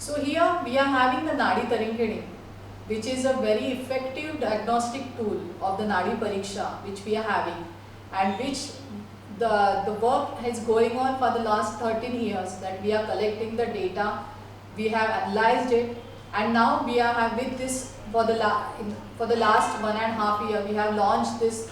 So here we are having the Nadi Tarinkini, which is a very effective diagnostic tool of the Nadi Pariksha which we are having, and which the work is going on for the last 13 years, that we are collecting the data, we have analyzed it, and now we are with this for the last 1.5 years we have launched this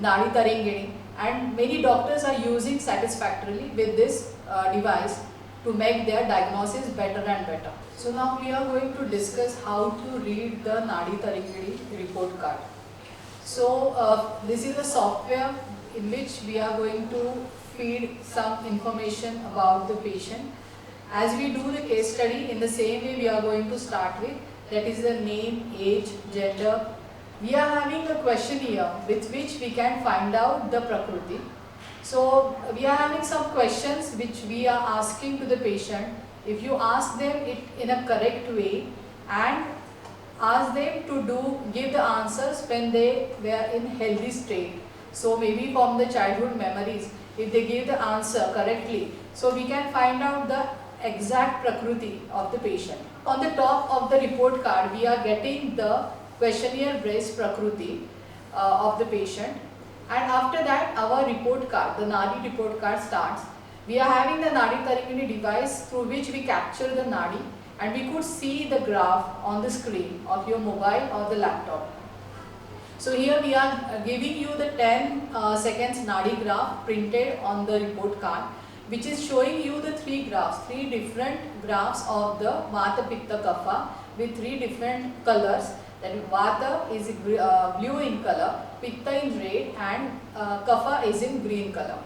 Nadi Tarinkini, and many doctors are using satisfactorily with this device to make their diagnosis better and better. So now we are going to discuss how to read the Nadi Tarinkini report card. So this is a software in which we are going to feed some information about the patient. As we do the case study, in the same way we are going to start with, that is the name, age, gender. We are having a questionnaire with which we can find out the Prakriti. So we are having some questions which we are asking to the patient. If you ask them it in a correct way and ask them to give the answers when they were in healthy state. So maybe from the childhood memories, if they give the answer correctly, so we can find out the exact Prakriti of the patient. On the top of the report card, we are getting the questionnaire based Prakriti of the patient, and after that our report card, the Nadi report card starts. We are having the Nadi Tarinkini device through which we capture the Nadi, and we could see the graph on the screen of your mobile or the laptop. So here we are giving you the 10 seconds Nadi graph printed on the report card, which is showing you the three different graphs of the Vata, Pitta, Kapha with 3 different colors. That Vata is blue in color, Pitta in red, and Kapha is in green color.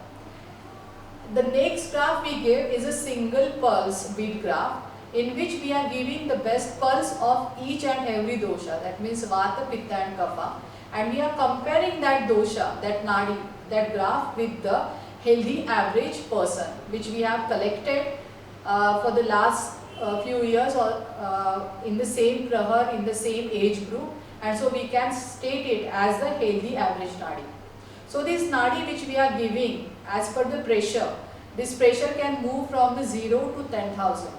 The next graph we give is a single pulse beat graph, in which we are giving the best pulse of each and every dosha, that means Vata, Pitta and Kapha, and we are comparing that dosha, that Nadi, that graph with the healthy average person which we have collected for the last few years, or in the same prahar, in the same age group, and so we can state it as the healthy average Nadi. So this Nadi which we are giving as per the pressure, this pressure can move from the 0 to 10,000.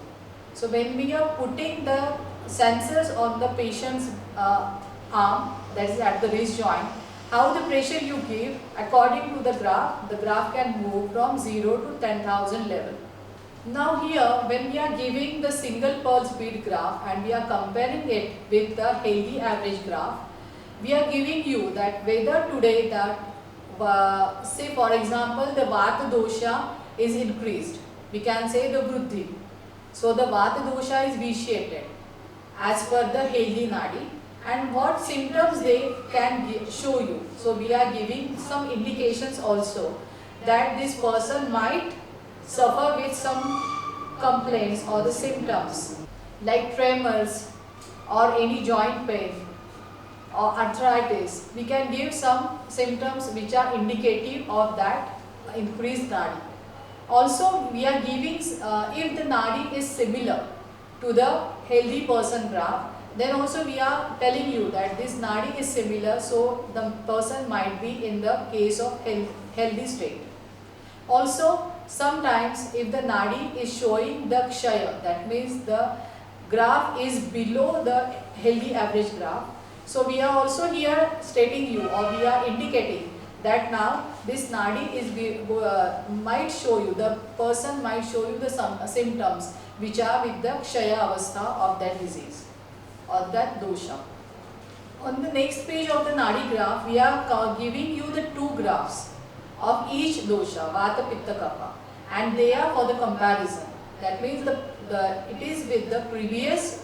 So when we are putting the sensors on the patient's arm, that is at the wrist joint, how the pressure you give, according to the graph can move from 0 to 10,000 level. Now here, when we are giving the single pulse beat graph and we are comparing it with the healthy average graph, we are giving you that whether today that, say for example, the Vata dosha is increased, we can say the Vruddhi. So the Vata dosha is vitiated as per the healthy Nadi, and what symptoms they can show you. So we are giving some indications also that this person might suffer with some complaints or the symptoms like tremors or any joint pain or arthritis. We can give some symptoms which are indicative of that increased Nadi. Also we are giving, if the Nadi is similar to the healthy person graph, then also we are telling you that this Nadi is similar, so the person might be in the case of healthy state. Also sometimes if the Nadi is showing the Kshaya, that means the graph is below the healthy average graph, so we are also here stating you, or we are indicating that now this Nadi is might show you, the person might show you the symptoms which are with the Kshaya avastha of that disease or that dosha. On the next page of the Nadi graph, we are giving you the 2 graphs of each dosha, Vata, Pitta, Kapha, and they are for the comparison. That means it is with the previous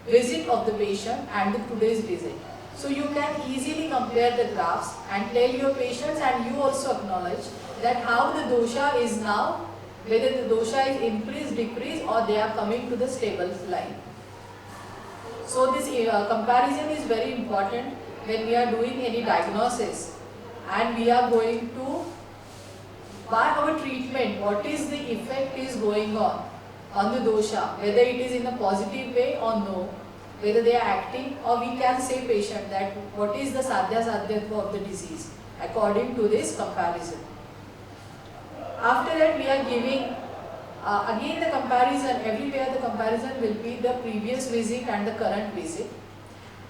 visit of the patient and the today's visit. So you can easily compare the graphs and tell your patients, and you also acknowledge that how the dosha is now, whether the dosha is increased, decreased, or they are coming to the stable line. So this comparison is very important when we are doing any diagnosis, and we are going to, by our treatment, what is the effect is going on the dosha, whether it is in a positive way or no, whether they are acting, or we can say patient that what is the sadhya sadhyatva of the disease according to this comparison. After that we are giving Again the comparison, everywhere the comparison will be the previous visit and the current visit.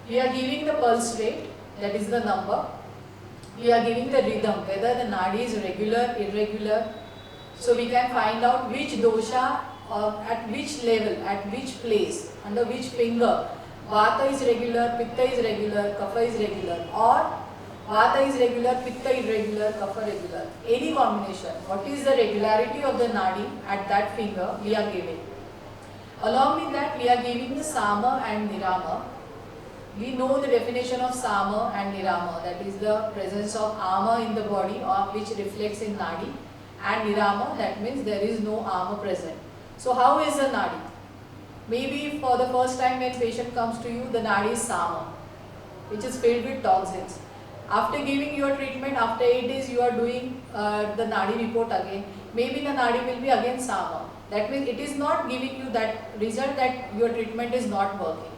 We are giving the pulse rate, that is the number. We are giving the rhythm, whether the nadi is regular, irregular. So we can find out which dosha, at which level, at which place, under which finger. Vata is regular, Pitta is regular, Kapha is regular, or Vata is regular, Pitta irregular, Kapha regular. Any combination. What is the regularity of the nadi at that finger we are giving. Along with that, we are giving the Sama and Nirama. We know the definition of Sama and Nirama, that is the presence of Ama in the body or which reflects in nadi, and Nirama, that means there is no Ama present. So how is the nadi? Maybe for the first time when patient comes to you, the nadi is Sama, which is filled with toxins. After giving your treatment, after 8 days you are doing the nadi report again, maybe the nadi will be again Sama. That means it is not giving you that result that your treatment is not working.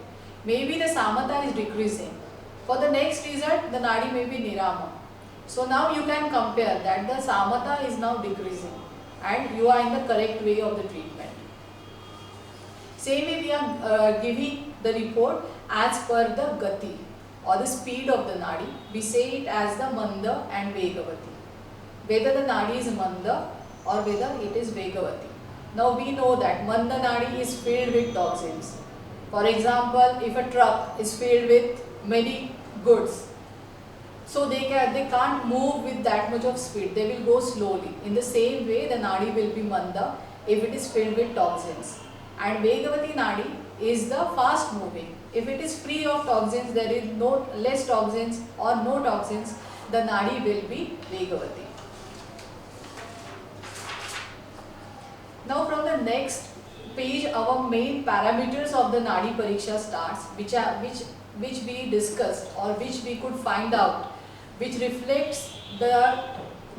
Maybe the Samata is decreasing. For the next result, the nadi may be Nirama. So now you can compare that the Samata is now decreasing and you are in the correct way of the treatment. Same way we are giving the report as per the Gati or the speed of the nadi. We say it as the Manda and Vegavati. Whether the nadi is Manda or whether it is Vegavati. Now we know that Manda nadi is filled with toxins. For example, if a truck is filled with many goods, so they can't move with that much of speed, they will go slowly. In the same way, the nadi will be Manda if it is filled with toxins. And Vegavati nadi is the fast moving. If it is free of toxins, there is no less toxins or no toxins, the nadi will be Vegavati. Now from the next page, our main parameters of the nadi pariksha starts, which we discussed or which we could find out, which reflects the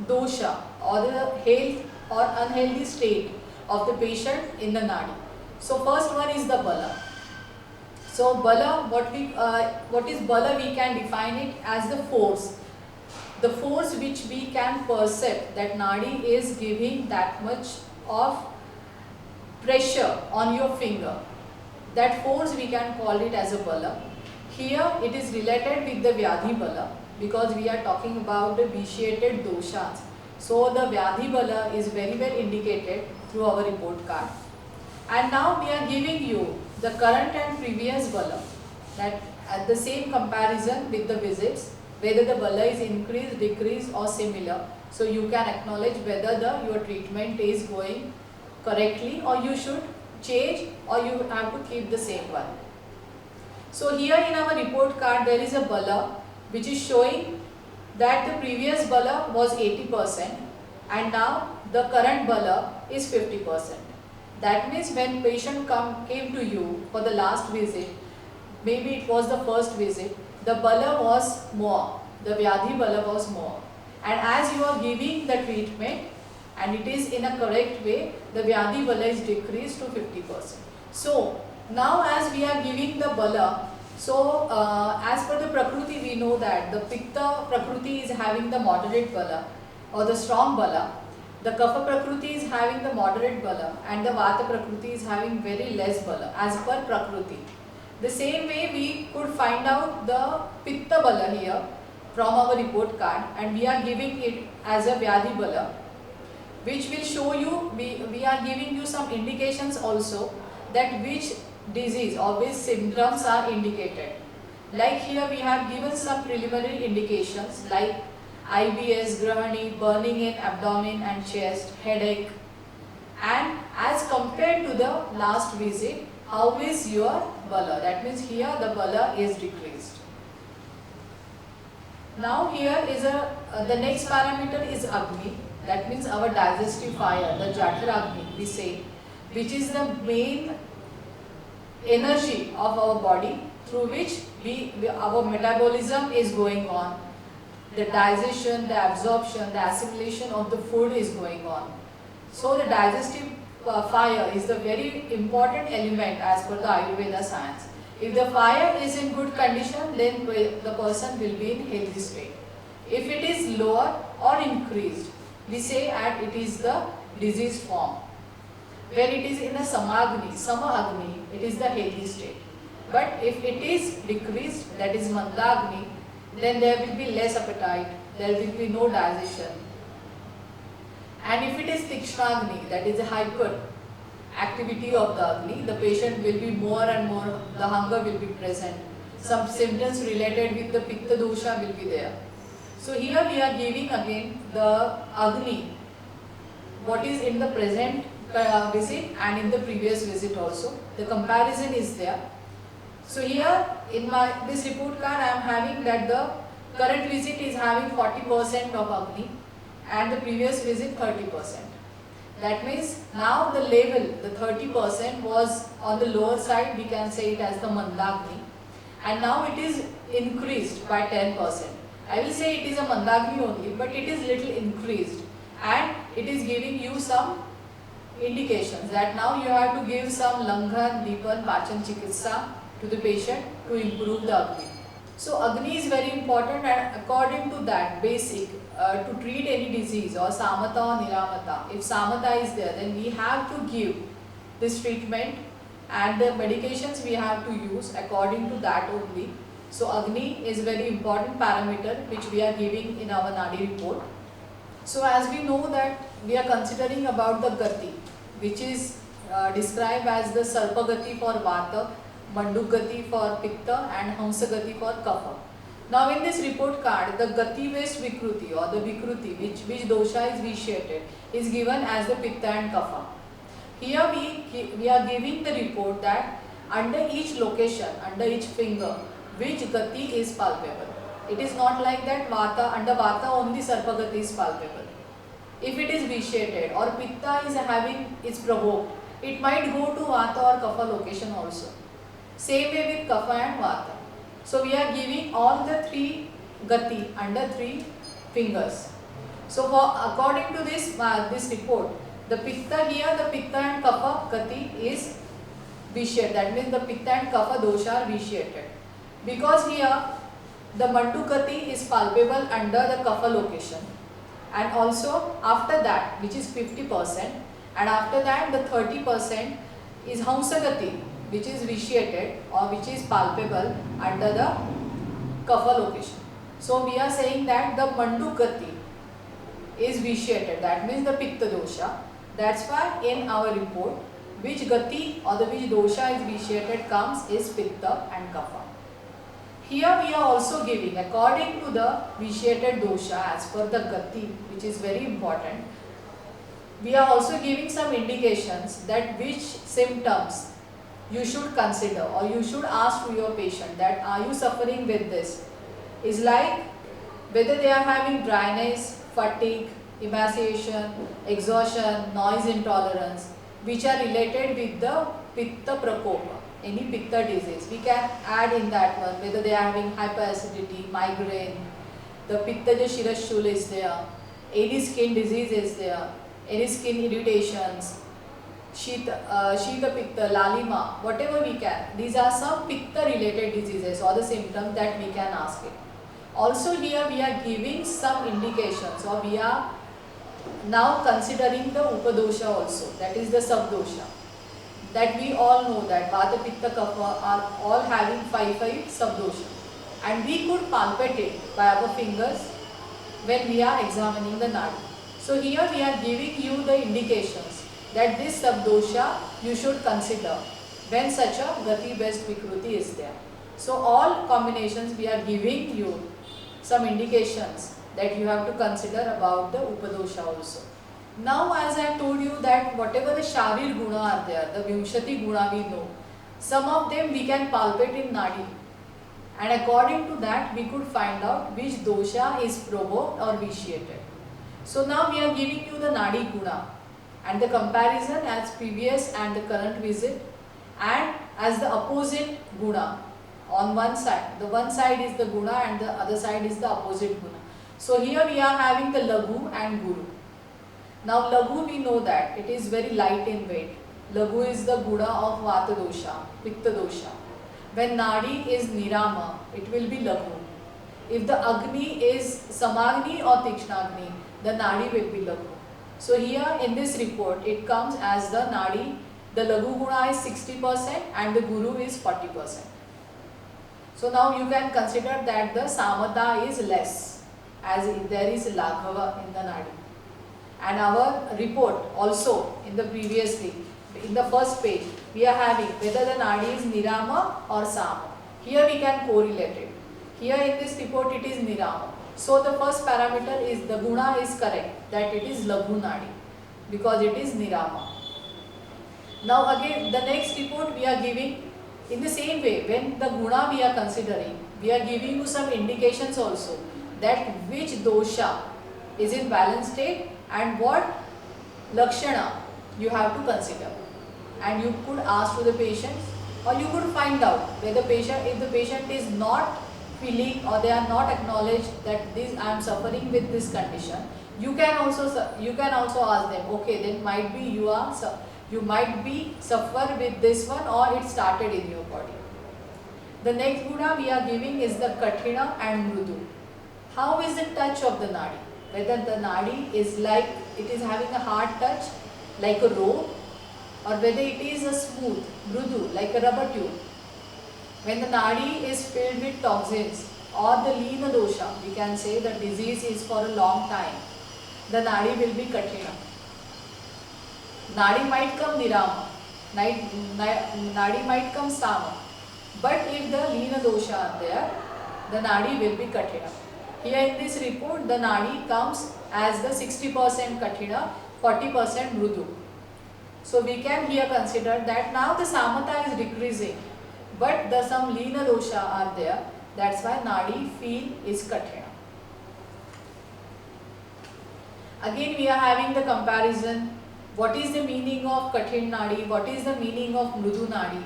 dosha or the health or unhealthy state of the patient in the nadi. So first one is the bala. So bala, what is bala? We can define it as the force. The force which we can perceive that nadi is giving that much of pressure on your finger. That force we can call it as a bala. Here it is related with the Vyadhi bala because we are talking about the vitiated doshas. So the Vyadhi bala is very well indicated through our report card. And now we are giving you the current and previous bala, that at the same comparison with the visits, whether the bala is increased, decreased or similar. So you can acknowledge whether your treatment is going correctly or you should change or you have to keep the same one. So here in our report card there is a bala which is showing that the previous bala was 80% and now the current bala is 50%. That means when patient came to you for the last visit, maybe it was the first visit, the bala was more, the Vyadhi bala was more. And as you are giving the treatment and it is in a correct way, the Vyadhi bala is decreased to 50%. So now as we are giving the bala, so as per the Prakriti we know that the Pitta Prakriti is having the moderate bala or the strong bala. The Kapha Prakriti is having the moderate bala and the Vata Prakriti is having very less bala as per Prakriti. The same way we could find out the Pitta bala here from our report card and we are giving it as a Vyadhi bala, which will show you, we are giving you some indications also that which disease or which symptoms are indicated. Like here we have given some preliminary indications like IBS, Grahani, burning in abdomen and chest, headache, and as compared to the last visit, how is your bala? That means here the bala is decreased. Now here is the next parameter is Agni, that means our digestive fire, the Jatra Agni we say, which is the main energy of our body through which our metabolism is going on. The digestion, the absorption, the assimilation of the food is going on. So the digestive fire is the very important element as per the Ayurveda science. If the fire is in good condition, then the person will be in healthy state. If it is lower or increased, we say that it is the diseased form. When it is in a samagni, samagni, it is the healthy state. But if it is decreased, that is mandagni, then there will be less appetite, there will be no digestion. And if it is tikshnagni, that is a hyper activity of the agni, the patient will be more and more, the hunger will be present. Some symptoms related with the pitta dosha will be there. So here we are giving again the agni, what is in the present visit and in the previous visit also. The comparison is there. So here in this report card I am having that the current visit is having 40% of agni and the previous visit 30%. That means now the level, the 30% was on the lower side, we can say it as the mandagni, and now it is increased by 10%. I will say it is a mandagni only, but it is little increased, and it is giving you some indications that now you have to give some langhan, dipan, pachan chikitsa to the patient to improve the agni. So agni is very important, and according to that basic, to treat any disease or samata or niramata, if samata is there, then we have to give this treatment and the medications we have to use according to that only. So agni is very important parameter which we are giving in our nadi report. So as we know that we are considering about the gati, which is described as the sarpagati for vata, mandugati for pitta and hamsagati for kapha. Now in this report card, the gati based vikruti or the vikruti which dosha is vitiated is given as the pitta and kapha. Here we are giving the report that under each location, under each finger, which gati is palpable. It is not like that vata, under vata only sarpagati is palpable. If it is vitiated or pitta is having, is provoked, it might go to vata or kapha location also. Same way with kapha and vata. So we are giving all the three gati under three fingers. So according to this report, the pitta here, the pitta and kapha gati is vitiated. That means the pitta and kapha dosha are vitiated. Because here the mandu gati is palpable under the kapha location. And also after that, which is 50%, and after that the 30% is hamsagati, which is vitiated or which is palpable under the kapha location. So we are saying that the mandu gati is vitiated, that means the pitta dosha. That's why in our report, which gati or the which dosha is vitiated comes is pitta and kapha. Here we are also giving according to the vitiated dosha as per the gati, which is very important. We are also giving some indications that which symptoms you should consider or you should ask to your patient that are you suffering with this. Is like whether they are having dryness, fatigue, emaciation, exhaustion, noise intolerance, which are related with the pitta prakopa, any pitta disease. We can add in that one whether they are having hyperacidity, migraine, the pitta shirashul is there, any skin disease is there, any skin irritations, Shita pitta, lalima, whatever we can. These are some pitta related diseases or the symptoms that we can ask it. Also here we are giving some indications, or we are now considering the upadosha also, that is the subdosha. That we all know that vata, pitta, kapha are all having 5 subdosha, and we could palpate it by our fingers when we are examining the nadi. So here we are giving you the indications that this subdosha you should consider when such a gati based vikruti is there. So all combinations we are giving you some indications that you have to consider about the upadosha also. Now as I told you that whatever the sharir guna are there, the vimshati guna we know, some of them we can palpate in nadi, and according to that we could find out which dosha is provoked or vitiated. So now we are giving you the nadi guna and the comparison as previous and the current visit, and as the opposite guna on one side. The one side is the guna and the other side is the opposite guna. So here we are having the laghu and guru. Now laghu we know that it is very light in weight. Laghu is the guna of vata dosha, pitta dosha. When nadi is nirama, it will be laghu. If the agni is samagni or tikshnagni, the nadi will be laghu. So here in this report it comes as the Nadi, the Laghu Guna is 60% and the Guru is 40%. So now you can consider that the Samata is less, as there is Laghava in the Nadi. And our report also in the previously, in the first page, we are having whether the Nadi is Nirama or Sama. Here we can correlate it. Here in this report it is Nirama. So the first parameter is the Guna is correct, that it is Laghu Nadi because it is Nirama. Now again the next report we are giving in the same way. When the Guna we are considering, we are giving you some indications also that which dosha is in balanced state and what Lakshana you have to consider. And you could ask to the patient, or you could find out whether if the patient is not feeling or they are not acknowledged that this I am suffering with this condition, you can also ask them, okay, then might be you might be suffer with this one or it started in your body. The next Guna we are giving is the Kathina and Mrudu. How is the touch of the Nadi? Whether the Nadi is like it is having a hard touch like a rope, or whether it is a smooth, Mrudu, like a rubber tube. When the Nadi is filled with toxins or the Leena dosha, we can say the disease is for a long time, the Nadi will be Kathina. Nadi might come Nirama, Nadi might come Sama, but if the Leena dosha are there, the Nadi will be Kathina. Here in this report, the Nadi comes as the 60% Kathina, 40% Mrudu. So we can here consider that now the Samata is decreasing, but the some Leena dosha are there, that's why Nadi feel is Kathina. Again we are having the comparison. What is the meaning of Kathin Nadi? What is the meaning of Mrudu Nadi?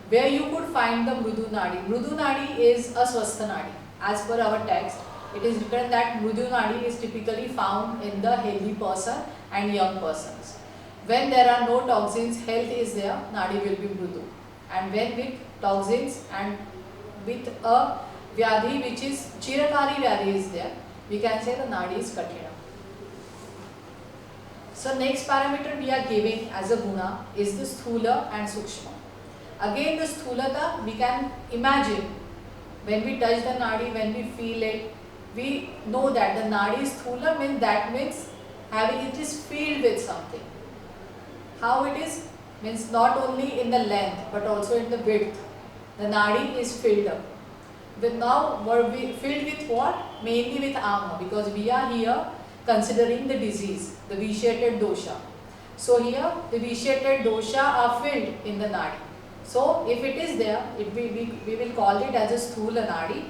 Where you could find the Mrudu Nadi? Mrudu Nadi is a Swastha Nadi. As per our text, it is written that Mrudu Nadi is typically found in the healthy person and young persons. When there are no toxins, health is there, Nadi will be Mrudu. And when with toxins and with a Vyadhi which is Chirakari Vyadhi is there, we can say the Nadi is Kathina. So next parameter we are giving as a Guna is the Sthula and Sukshma. Again the Sthulata we can imagine when we touch the Nadi, when we feel it, we know that the Nadi is Sthula means having it is filled with something. How it is? Means not only in the length but also in the width. The Nadi is filled up. But now we filled with what? Mainly with Ama, because we are here considering the disease, the vitiated dosha. So here the vitiated dosha are filled in the Nadi. So if it is there, we will call it as a Sthula Nadi.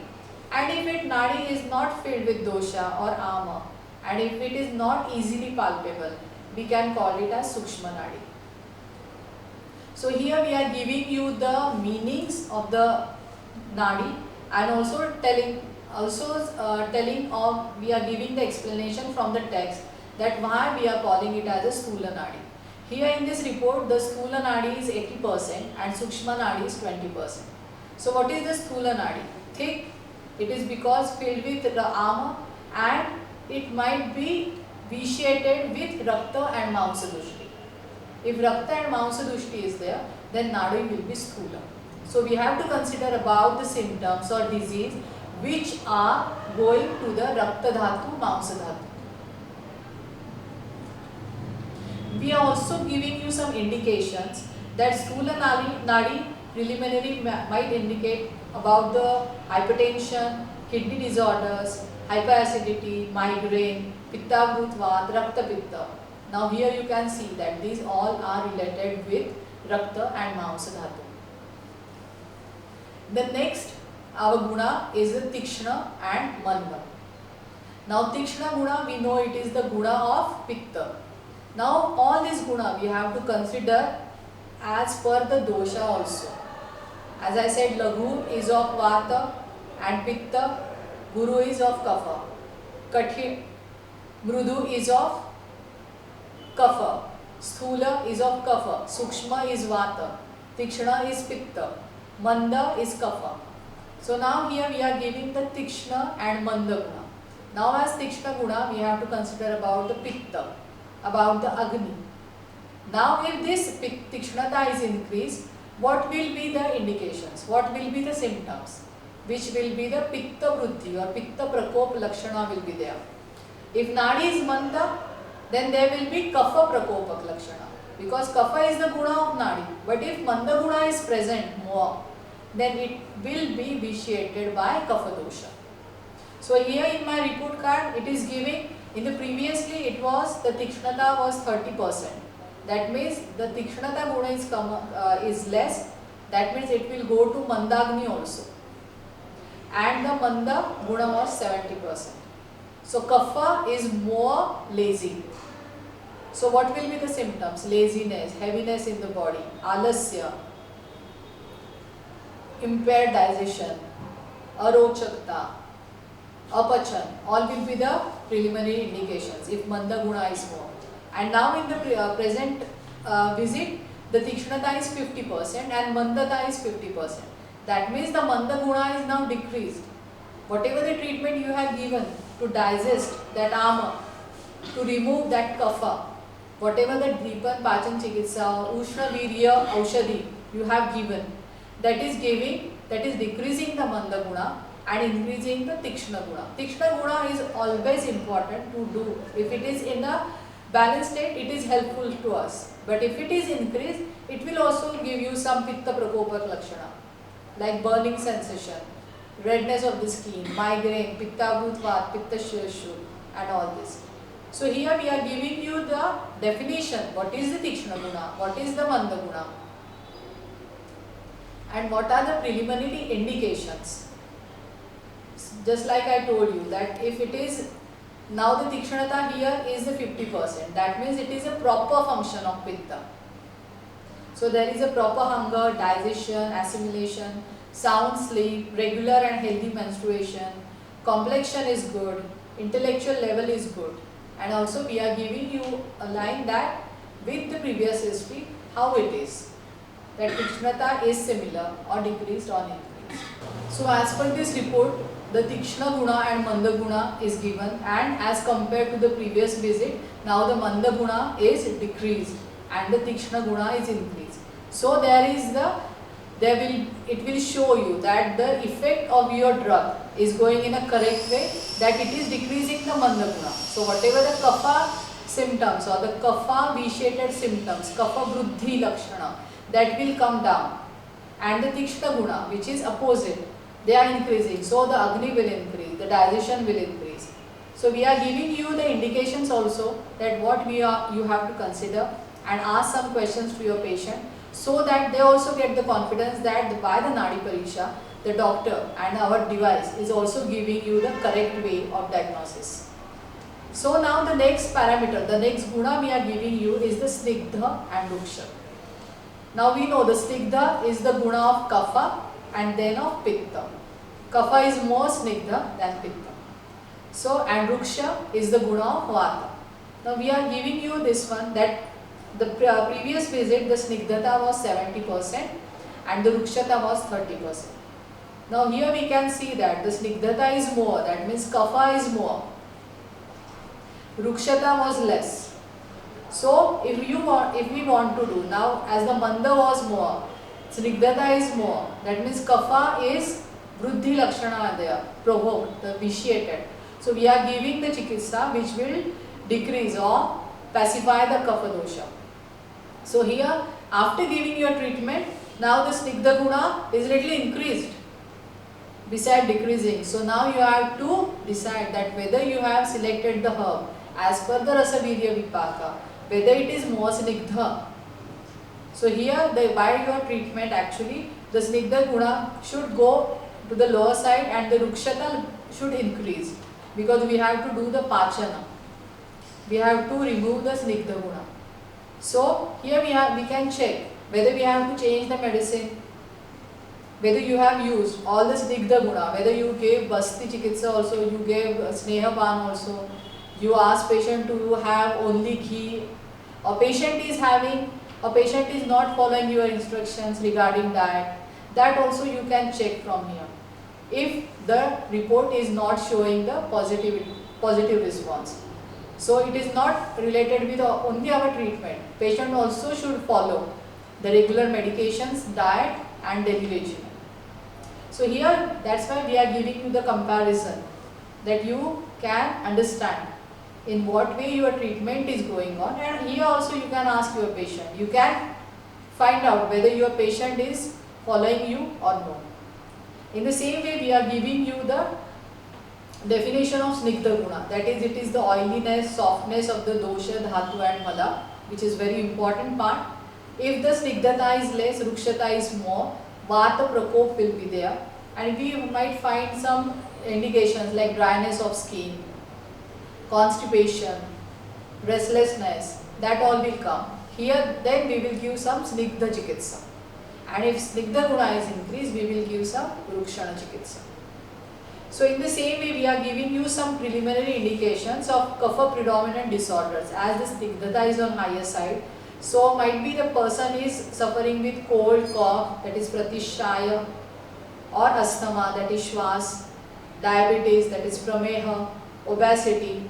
And if it Nadi is not filled with dosha or Ama, and if it is not easily palpable, we can call it as Sukshma Nadi. So here we are giving you the meanings of the Nadi and also telling we are giving the explanation from the text that why we are calling it as a Sthula Nadi. Here in this report, the Sthula Nadi is 80% and Sukshma Nadi is 20%. So what is the Sthula Nadi? Thick, it is because filled with the Ama and it might be vitiated with Rakta and Mamsadushti. If Rakta and Mamsadushti is there, then Nadi will be Sthula. So we have to consider about the symptoms or disease which are going to the Rakta Dhatu, Mamsa Dhatu. We are also giving you some indications that Sthula Nadi preliminary might indicate about the hypertension, kidney disorders, hyperacidity, migraine, Pitta Bhutvat, Rakta Pitta. Now here you can see that these all are related with Rakta and Mamsa Dhatu. The next our Guna is the Tikshna and Manda. Now Tikshna Guna, we know it is the Guna of Pitta. Now all these Guna we have to consider as per the dosha also. As I said, Laghu is of Vata and Pitta, Guru is of Kapha, Mrudu is of Kapha, Sthula is of Kapha, Sukshma is Vata, Tikshna is Pitta, Manda is Kapha. So now here we are giving the Tikshna and Manda Guna. Now as Tikshna Guna we have to consider about the Pitta. about the Agni. Now if this Tikshnata is increased, what will be the indications? What will be the symptoms? Which will be the Pitta Vruddhi or Pitta Prakop Lakshana will be there. If Nadi is Manda, then there will be Kapha Prakopak Lakshana. Because Kapha is the guna of Nadi. But if Manda guna is present more, then it will be vitiated by Kapha dosha. So here in my report card, it is giving, in the previously it was, the Tikshnata was 30%. That means the Tikshnata guna is less. That means it will go to Mandagni also. And the Manda guna was 70%. So Kapha is more lazy. So what will be the symptoms? Laziness, heaviness in the body, alasya, impaired digestion, arochakta, apachan, all will be the preliminary indications if Manda guna is more. And now in the present visit, the Tikshnata is 50% and Mandata is 50%. That means the Manda guna is now decreased. Whatever the treatment you have given to digest that ama, to remove that kapha, whatever the Dipan Pachan Chikitsa, Ushna Virya Aushadhi you have given, that is decreasing the Manda guna and increasing the Tikshna guna. Tikshna guna is always important to do. If it is in a balanced state, it is helpful to us. But if it is increased, it will also give you some Pitta Prakopak Lakshana, like burning sensation, redness of the skin, migraine, Pitta Bhutvat, Pitta Shirshu, and all this. So here we are giving you the definition, what is the Tikshna guna, what is the Manda guna, and what are the preliminary indications. Just like I told you that if it is, now the Tikshnata here is the 50%, that means it is a proper function of Pitta. So there is a proper hunger, digestion, assimilation, sound sleep, regular and healthy menstruation, complexion is good, intellectual level is good. And also we are giving you a line that with the previous history, how it is. That Tikshnata is similar or decreased or increased. So as per this report, the Tikshna guna and Manda guna is given, and as compared to the previous visit, now the Manda guna is decreased and the Tikshna guna is increased. So it will show you that the effect of your drug is going in a correct way, that it is decreasing the Manda guna. So whatever the Kapha symptoms or the Kapha vitiated symptoms, Kapha Vruddhi Lakshana, that will come down, and the Tikshna guna, which is opposite, they are increasing. So the Agni will increase, the digestion will increase. So we are giving you the indications also that what you have to consider, and ask some questions to your patient, so that they also get the confidence that by the Nadi Pariksha, the doctor and our device is also giving you the correct way of diagnosis. So now the next parameter, the next guna we are giving you is the Snigdha and Ruksha. Now we know the Snigdha is the guna of Kapha and then of Pitta. Kapha is more Snigdha than Pitta. So, and Ruksha is the guna of Vata. Now we are giving you this one, that the previous visit the Snigdhata was 70% and the Rukshata was 30%. Now here we can see that the Snigdhata is more, that means Kapha is more. Rukshata was less. So if we want to do now, as the Manda was more, Snigdhata is more, that means Kapha is Vruddhi Lakshana there, provoked, the vitiated. So we are giving the Chikitsa which will decrease or pacify the Kapha dosha. So here, after giving your treatment, now the Snigdha guna is little increased beside decreasing. So now you have to decide that whether you have selected the herb as per the Rasavirya Vipaka, whether it is more Snigdha. So here, by your treatment actually, the Snigdha guna should go to the lower side and the Rukshata should increase, because we have to do the Pachana. We have to remove the Snigdha guna. So here we can check whether we have to change the medicine, whether you have used all the Snigdha guna, whether you gave Basti Chikitsa also, you gave Snehapan also, you ask patient to have only ghee, or patient is not following your instructions regarding diet, that also you can check from here. If the report is not showing the positive response. So it is not related with only our treatment. Patient also should follow the regular medications, diet and daily regimen. So here, that's why we are giving you the comparison, that you can understand in what way your treatment is going on, and here also you can ask your patient. You can find out whether your patient is following you or no. In the same way, we are giving you the definition of Snigdha Guna, that is, it is the oiliness, softness of the dosha, dhatu and mala, which is very important part. If the Snigdhata is less, Rukshata is more, Vata Prakop will be there, and we might find some indications like dryness of skin, constipation, restlessness, that all will come. Here then we will give some Snigdha Chikitsa, and if Snigdha Guna is increased, we will give some Rukshana Chikitsa. So in the same way, we are giving you some preliminary indications of kapha predominant disorders, as the Snigdhata is on higher side. So might be the person is suffering with cold, cough, that is Pratishaya, or asthma, that is Shwas, diabetes, that is Prameha, obesity,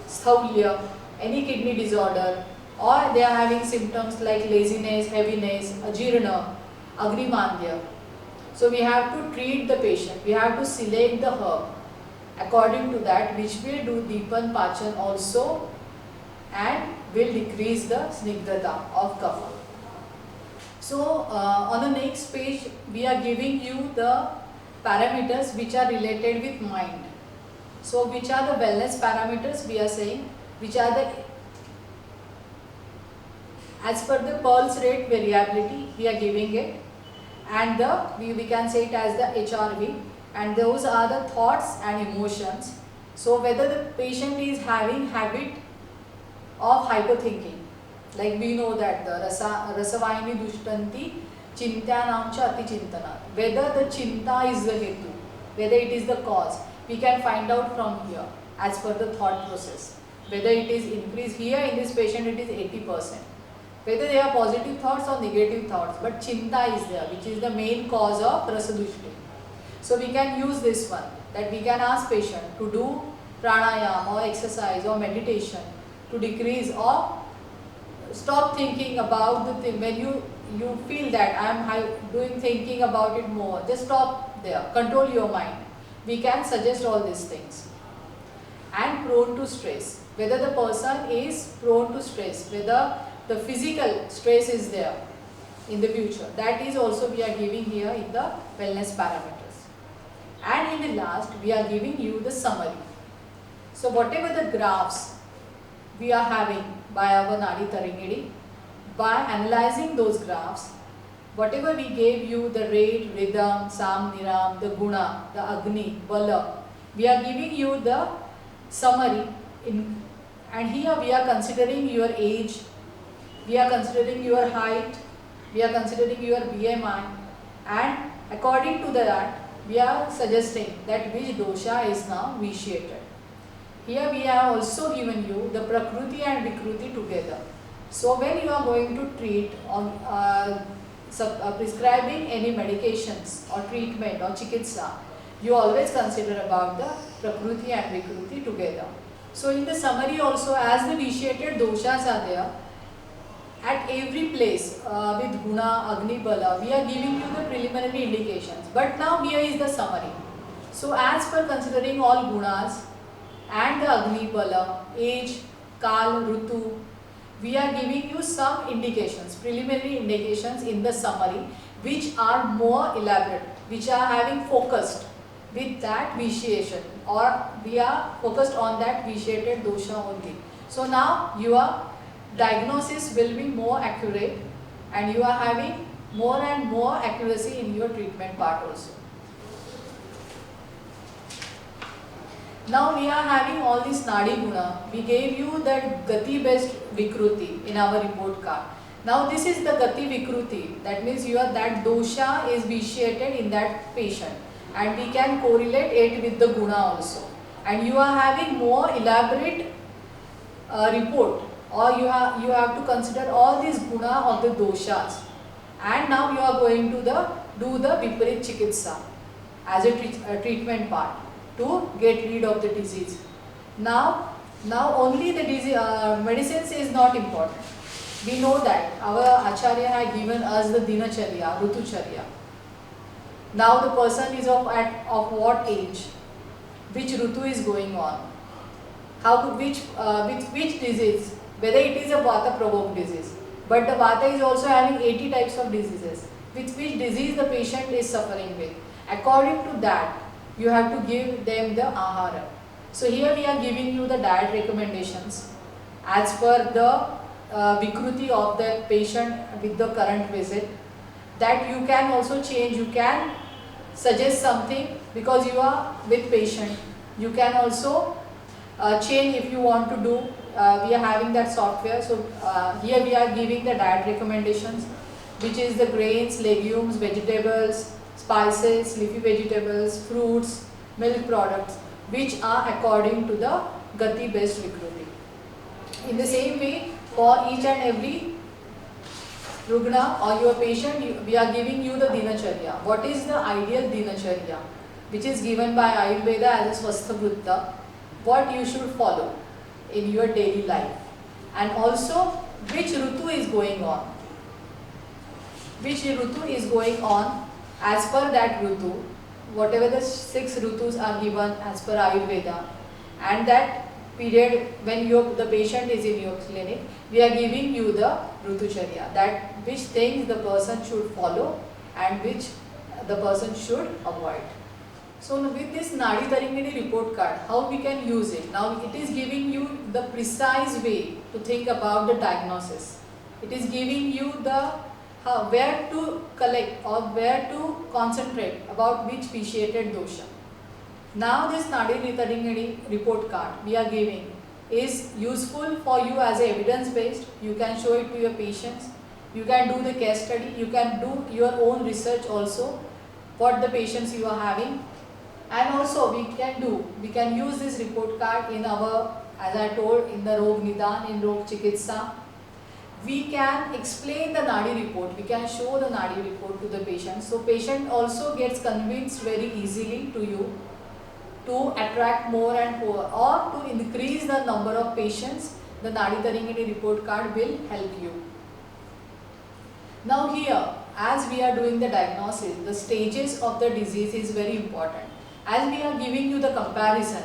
Sthaulya, any kidney disorder, or they are having symptoms like laziness, heaviness, Ajirna, Agrimandya. So we have to treat the patient, we have to select the herb according to that, which will do Dipan Pachan also and will decrease the Snigdhata of kapha. So on the next page, we are giving you the parameters which are related with mind. So which are the wellness parameters we are saying, which are the, as per the pulse rate variability we are giving it, and the we can say it as the HRV, and those are the thoughts and emotions. So whether the patient is having habit of hyperthinking, like we know that the rasavayini dushtanti chintanam cha ati chintana, whether the chinta is the hetu, whether it is the cause, we can find out from here as per the thought process, whether it is increased. Here in this patient it is 80%, whether they are positive thoughts or negative thoughts, but chinta is there, which is the main cause of rasadushti. So we can use this one, that we can ask patient to do pranayama or exercise or meditation to decrease or stop thinking about the thing. When you feel that I am doing thinking about it more, just stop there, control your mind. We can suggest all these things. And prone to stress, whether the person is prone to stress, whether the physical stress is there in the future, that is also we are giving here in the wellness parameters. And in the last, we are giving you the summary. So whatever the graphs we are having by our Nadi Taringidi, by analyzing those graphs, whatever we gave you, the rate, rhythm, sam, niram, the guna, the agni, bala, we are giving you the summary and here we are considering your age, we are considering your height, we are considering your BMI, and according to that we are suggesting that which dosha is now vitiated. Here we have also given you the Prakruti and Vikruti together. So when you are going to treat or prescribing any medications or treatment or chikitsa, you always consider about the Prakruti and Vikruti together. So in the summary also, as the vitiated doshas are there, at every place with Guna, Agni, Bala, we are giving you the preliminary indications. But now here is the summary. So as per considering all Gunas and the Agni, Bala, age, Kal, Rutu, we are giving you some indications, preliminary indications in the summary, which are more elaborate, which are having focused with that vitiation, or we are focused on that vitiated dosha only. So now your diagnosis will be more accurate and you are having more and more accuracy in your treatment part also. Now we are having all this Nadi Guna. We gave you that Gati based Vikruti in our report card. Now this is the Gati Vikruti, that means that dosha is vitiated in that patient, and we can correlate it with the Guna also. And you are having more elaborate report, or you have to consider all these Guna of the doshas. And now you are going to do the Viparit Chikitsa as a treatment part to get rid of the disease. Now Now only the medicines is not important. We know that our Acharya had given us the Dinacharya, Rutucharya. Now the person is of what age, which Rutu is going on, with which disease, whether it is a Vata provoked disease. But the Vata is also having 80 types of diseases, with which disease the patient is suffering with. According to that, you have to give them the ahara. So here we are giving you the diet recommendations as per the vikruti of the patient with the current visit. That you can also change, you can suggest something because you are with patient. You can also change if you want to do. We are having that software. So here we are giving the diet recommendations, which is the grains, legumes, vegetables, spices, leafy vegetables, fruits, milk products, which are according to the Gati based Vikruti. In the same way, for each and every Rugna or your patient, we are giving you the Dinacharya. What is the ideal Dinacharya, which is given by Ayurveda as a Swastha Vritta, what you should follow in your daily life, and also which Rutu is going on. Which Rutu is going on as per that Rutu, whatever the 6 Rutus are given as per Ayurveda, and that period when the patient is in your clinic, we are giving you the Rutucharya, that which things the person should follow and which the person should avoid. So with this Nadi Taringani report card, how we can use it? Now it is giving you the precise way to think about the diagnosis. It is giving you the where to collect or where to concentrate about which vitiated dosha. Now this Nadi Taringani report card we are giving is useful for you as a evidence based. You can show it to your patients. You can do the case study. You can do your own research also, what the patients you are having. And also we can use this report card in our, as I told, in the Rog Nidan, in Rog Chikitsa. We can explain the Nadi report, we can show the Nadi report to the patient. So patient also gets convinced very easily to you to attract more and more, or to increase the number of patients. The Nadi Taringani report card will help you. Now here, as we are doing the diagnosis, the stages of the disease is very important. As we are giving you the comparison,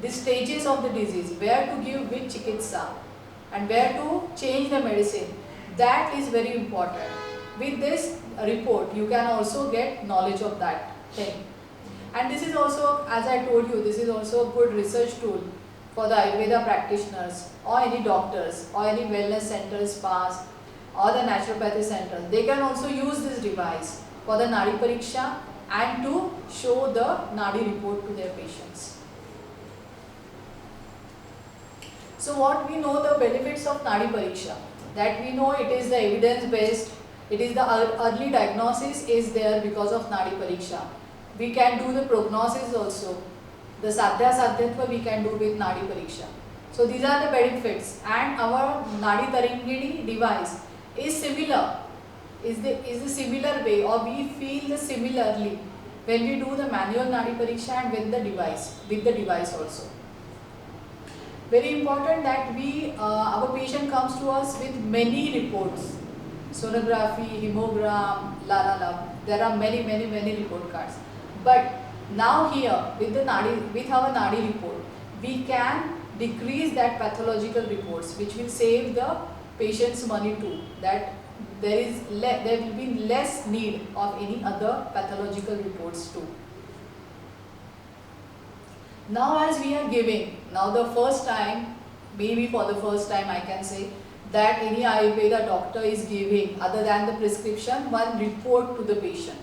the stages of the disease, where to give which chikitsa and where to change the medicine, that is very important. With this report, you can also get knowledge of that thing. And this is also, as I told you, this is also a good research tool for the Ayurveda practitioners or any doctors or any wellness centers, spas or the naturopathy centers. They can also use this device for the Nadi Pariksha and to show the Nadi report to their patients. So what we know the benefits of Nadi Pariksha, that we know it is the evidence based, it is the early diagnosis is there because of Nadi Pariksha. We can do the prognosis also, the Sadhya Sadhyatva we can do with Nadi Pariksha. So these are the benefits, and our Nadi Taringani device is similar, is the similar way, or we feel the similarly when we do the manual Nadi Pariksha and with the device also. Very important that our patient comes to us with many reports, sonography, hemogram, there are many report cards. But now here with our Nadi report, we can decrease that pathological reports, which will save the patient's money too. That there will be less need of any other pathological reports too. Now as we are giving, now the first time, maybe for the first time I can say, that any Ayurveda doctor is giving, other than the prescription, one report to the patient.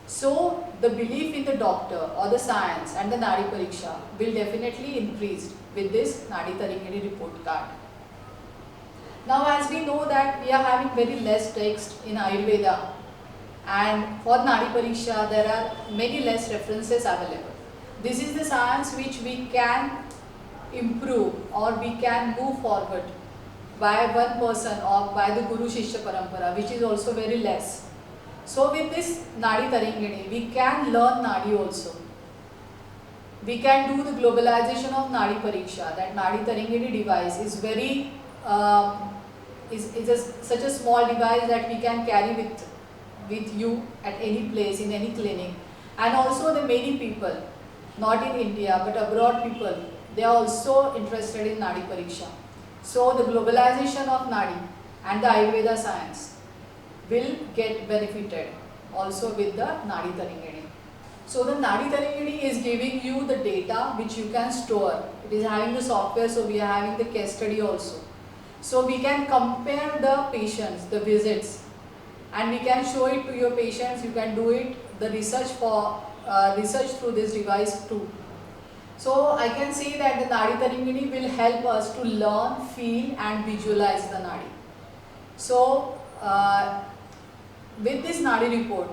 So the belief in the doctor or the science and the Nadi Pariksha will definitely increase with this Nadi Taringani report card. Now as we know that we are having very less text in Ayurveda, and for Nadi Pariksha there are many less references available. This is the science which we can improve or we can move forward by one person or by the Guru Shishya Parampara, which is also very less. So with this Nadi Taringani, we can learn Nadi also. we can do the globalization of Nadi Pariksha. That Nadi Tarangini device is very such a small device that we can carry with you at any place, in any clinic. And also the many people, not in India but abroad people, they are also interested in Nadi Pariksha. So the globalization of Nadi and the Ayurveda science will get benefited also with the Nadi Tarangini. So the Nadi Tarangini is giving you the data which you can store. It is having the software, so we are having the case study also. So we can compare the patients, the visits, and we can show it to your patients. You can do it, the research through this device too. So I can say that the Nadi Tarangini will help us to learn, feel and visualize the Nadi. So with this Nadi report,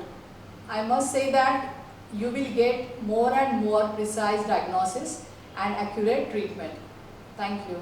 I must say that you will get more and more precise diagnosis and accurate treatment. Thank you.